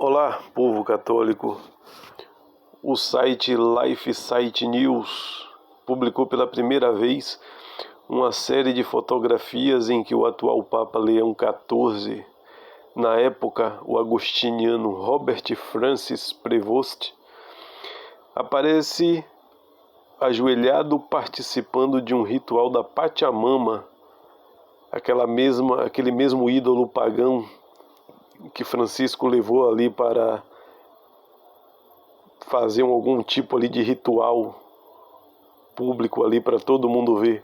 Olá, povo católico. O site LifeSite News publicou pela primeira vez uma série de fotografias em que o atual Papa Leão XIV, na época o agostiniano Robert Francis Prevost, aparece ajoelhado participando de um ritual da Pachamama, aquele mesmo ídolo pagão que Francisco levou ali para fazer algum tipo ali de ritual público ali para todo mundo ver.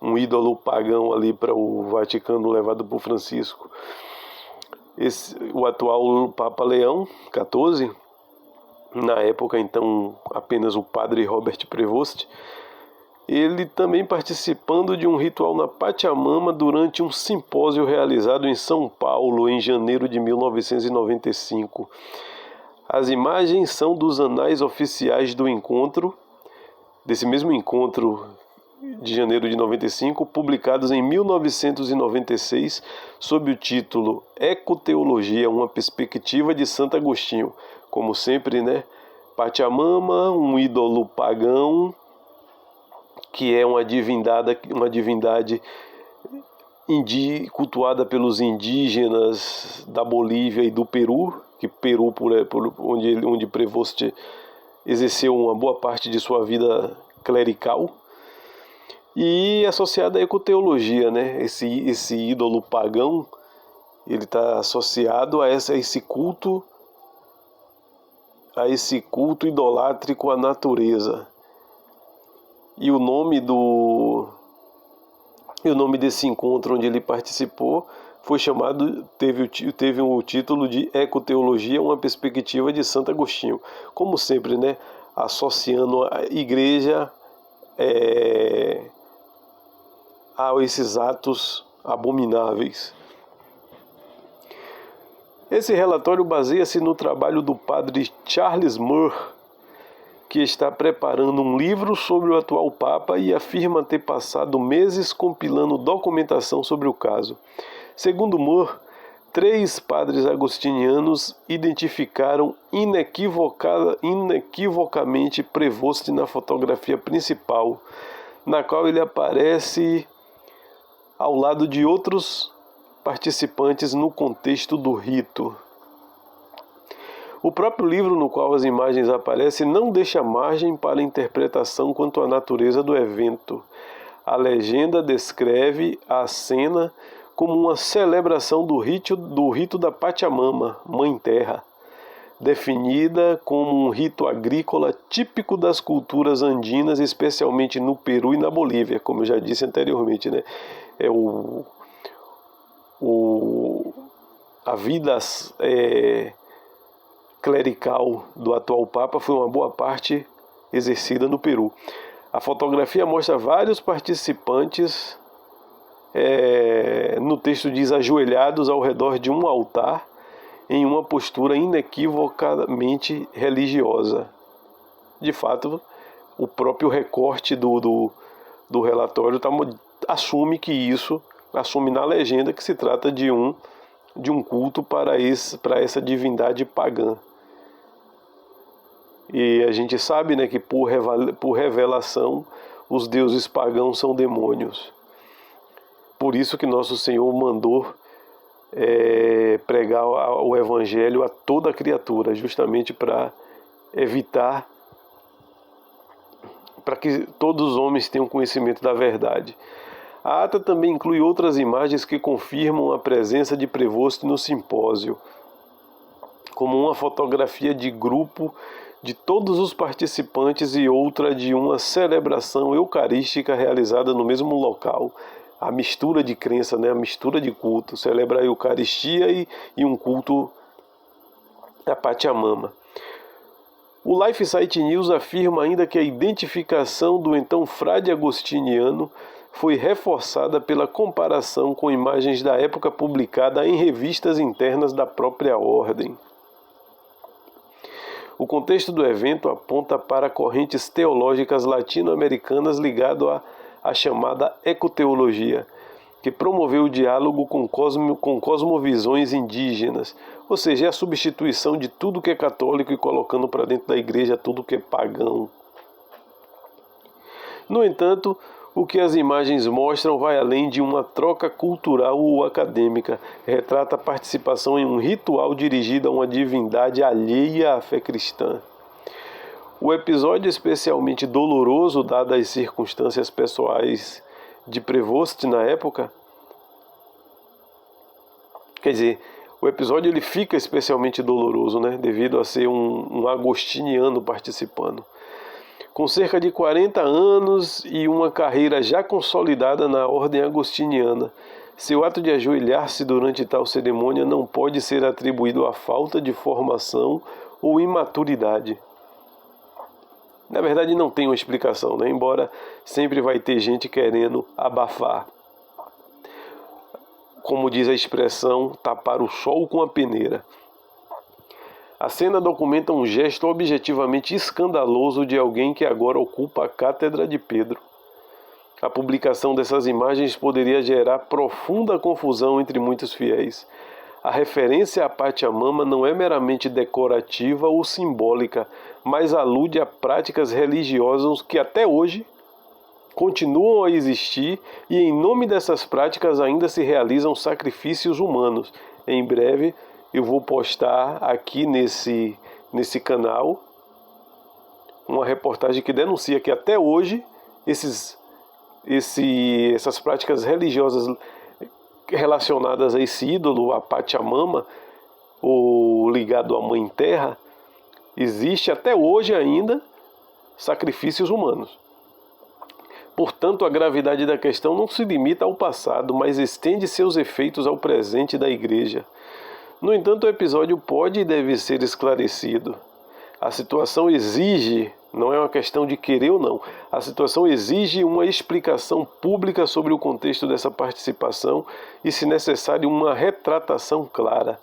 Um ídolo pagão ali para o Vaticano levado por Francisco. O atual Papa Leão XIV, na época então apenas o padre Robert Prevost, ele também participando de um ritual na Pachamama durante um simpósio realizado em São Paulo em janeiro de 1995. As imagens são dos anais oficiais do encontro, desse mesmo encontro de janeiro de 95, publicados em 1996, sob o título Ecoteologia, uma perspectiva de Santo Agostinho. Como sempre, né? Pachamama, um ídolo pagão, que é uma divindade cultuada pelos indígenas da Bolívia e do Peru, que Peru onde Prevost exerceu uma boa parte de sua vida clerical, e associada à ecoteologia, né? Esse ídolo pagão, ele está associado a esse culto idolátrico à natureza. E o nome desse encontro onde ele participou foi teve o título de Ecoteologia, uma perspectiva de Santo Agostinho. Como sempre, né, associando a igreja a esses atos abomináveis. Esse relatório baseia-se no trabalho do padre Charles Moore, que está preparando um livro sobre o atual Papa e afirma ter passado meses compilando documentação sobre o caso. Segundo Moore, 3 padres agostinianos identificaram inequivocamente Prevost na fotografia principal, na qual ele aparece ao lado de outros participantes no contexto do rito. O próprio livro no qual as imagens aparecem não deixa margem para interpretação quanto à natureza do evento. A legenda descreve a cena como uma celebração do rito da Pachamama, Mãe Terra, definida como um rito agrícola típico das culturas andinas, especialmente no Peru e na Bolívia, como eu já disse anteriormente, né? A vida clerical do atual Papa foi uma boa parte exercida no Peru. A fotografia mostra vários participantes, no texto diz, ajoelhados ao redor de um altar, em uma postura inequivocamente religiosa. De fato, o próprio recorte do relatório assume na legenda que se trata de um culto para essa divindade pagã. E a gente sabe, né, que por revelação os deuses pagãos são demônios. Por isso que Nosso Senhor mandou pregar o Evangelho a toda criatura, justamente para evitar, para que todos os homens tenham conhecimento da verdade. A ata também inclui outras imagens que confirmam a presença de Prevost no simpósio, como uma fotografia de grupo de todos os participantes e outra de uma celebração eucarística realizada no mesmo local. A mistura de crença, né? A mistura de culto, celebra a Eucaristia e um culto à Pachamama. O LifeSite News afirma ainda que a identificação do então frade agostiniano foi reforçada pela comparação com imagens da época publicada em revistas internas da própria ordem. O contexto do evento aponta para correntes teológicas latino-americanas ligado à chamada ecoteologia. que promoveu o diálogo com cosmovisões indígenas, ou seja, é a substituição de tudo que é católico e colocando para dentro da igreja tudo que é pagão. No entanto, o que as imagens mostram vai além de uma troca cultural ou acadêmica, retrata a participação em um ritual dirigido a uma divindade alheia à fé cristã. O episódio especialmente doloroso, dadas as circunstâncias pessoais de Prevost na época, quer dizer, o episódio ele fica especialmente doloroso, né, devido a ser um agostiniano participando. Com cerca de 40 anos e uma carreira já consolidada na ordem agostiniana, seu ato de ajoelhar-se durante tal cerimônia não pode ser atribuído à falta de formação ou imaturidade. Na verdade, não tem uma explicação, né? Embora sempre vai ter gente querendo abafar. Como diz a expressão, tapar o sol com a peneira. A cena documenta um gesto objetivamente escandaloso de alguém que agora ocupa a cátedra de Pedro. A publicação dessas imagens poderia gerar profunda confusão entre muitos fiéis. A referência à Pachamama não é meramente decorativa ou simbólica, mas alude a práticas religiosas que até hoje continuam a existir e em nome dessas práticas ainda se realizam sacrifícios humanos. Em breve eu vou postar aqui nesse canal uma reportagem que denuncia que até hoje essas práticas religiosas relacionadas a esse ídolo, a Pachamama, ou ligado à Mãe Terra, existe até hoje ainda sacrifícios humanos. Portanto, a gravidade da questão não se limita ao passado, mas estende seus efeitos ao presente da Igreja. No entanto, o episódio pode e deve ser esclarecido. A situação exige, não é uma questão de querer ou não, a situação exige uma explicação pública sobre o contexto dessa participação e, se necessário, uma retratação clara.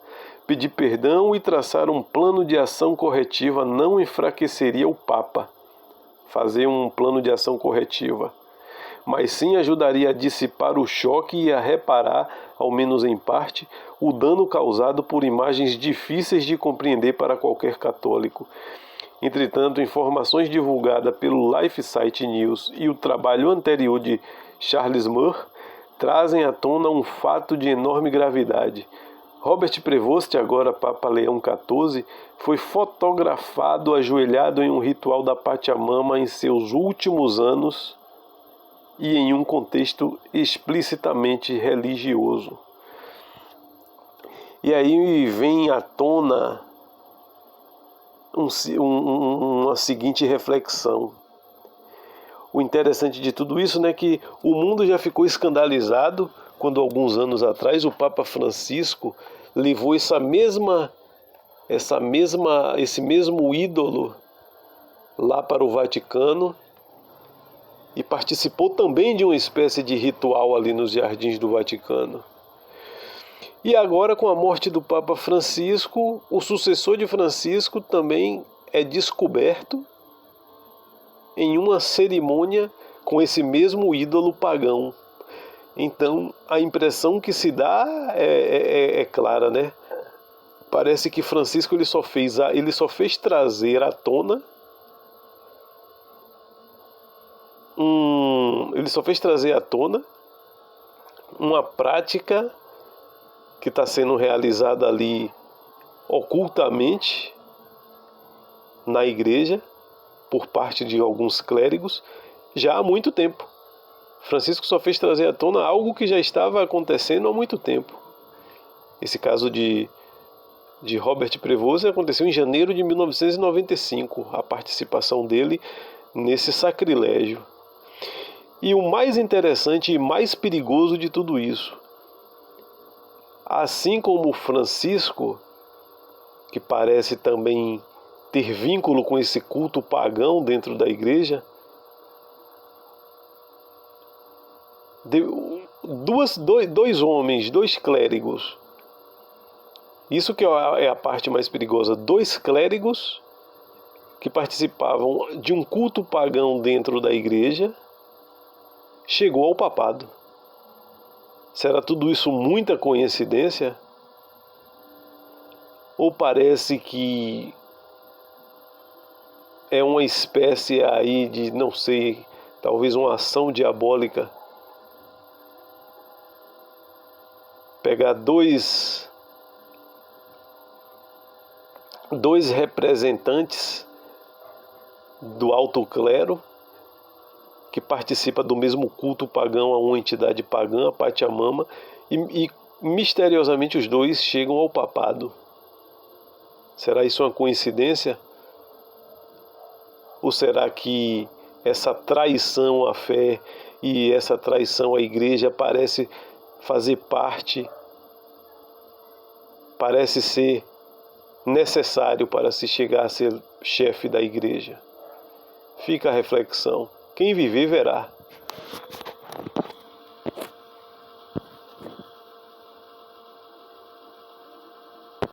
Pedir perdão e traçar um plano de ação corretiva não enfraqueceria o Papa. Fazer um plano de ação corretiva. Mas sim ajudaria a dissipar o choque e a reparar, ao menos em parte, o dano causado por imagens difíceis de compreender para qualquer católico. Entretanto, informações divulgadas pelo LifeSite News e o trabalho anterior de Charles Moore trazem à tona um fato de enorme gravidade. Robert Prevost, agora Papa Leão XIV, foi fotografado ajoelhado em um ritual da Pachamama em seus últimos anos e em um contexto explicitamente religioso. E aí vem à tona uma seguinte reflexão. O interessante de tudo isso, né, que o mundo já ficou escandalizado quando alguns anos atrás o Papa Francisco levou esse mesmo ídolo lá para o Vaticano e participou também de uma espécie de ritual ali nos jardins do Vaticano. E agora, com a morte do Papa Francisco, o sucessor de Francisco também é descoberto em uma cerimônia com esse mesmo ídolo pagão. Então, a impressão que se dá é clara, né? Parece que Francisco ele só fez trazer à tona uma prática que está sendo realizada ali ocultamente na igreja por parte de alguns clérigos já há muito tempo. Francisco só fez trazer à tona algo que já estava acontecendo há muito tempo. Esse caso de Robert Prevost aconteceu em janeiro de 1995, a participação dele nesse sacrilégio. E o mais interessante e mais perigoso de tudo isso, assim como Francisco, que parece também ter vínculo com esse culto pagão dentro da igreja, dois homens, dois clérigos, isso que é a parte mais perigosa, dois clérigos que participavam de um culto pagão dentro da igreja, chegou ao papado. Será tudo isso muita coincidência? Ou parece que é uma espécie aí de, não sei, talvez uma ação diabólica? Pegar dois representantes do alto clero que participa do mesmo culto pagão a uma entidade pagã, a Pachamama, e misteriosamente os dois chegam ao papado. Será isso uma coincidência? Ou será que essa traição à fé e essa traição à igreja parece fazer parte, parece ser necessário para se chegar a ser chefe da igreja? Fica a reflexão. Quem viver, verá.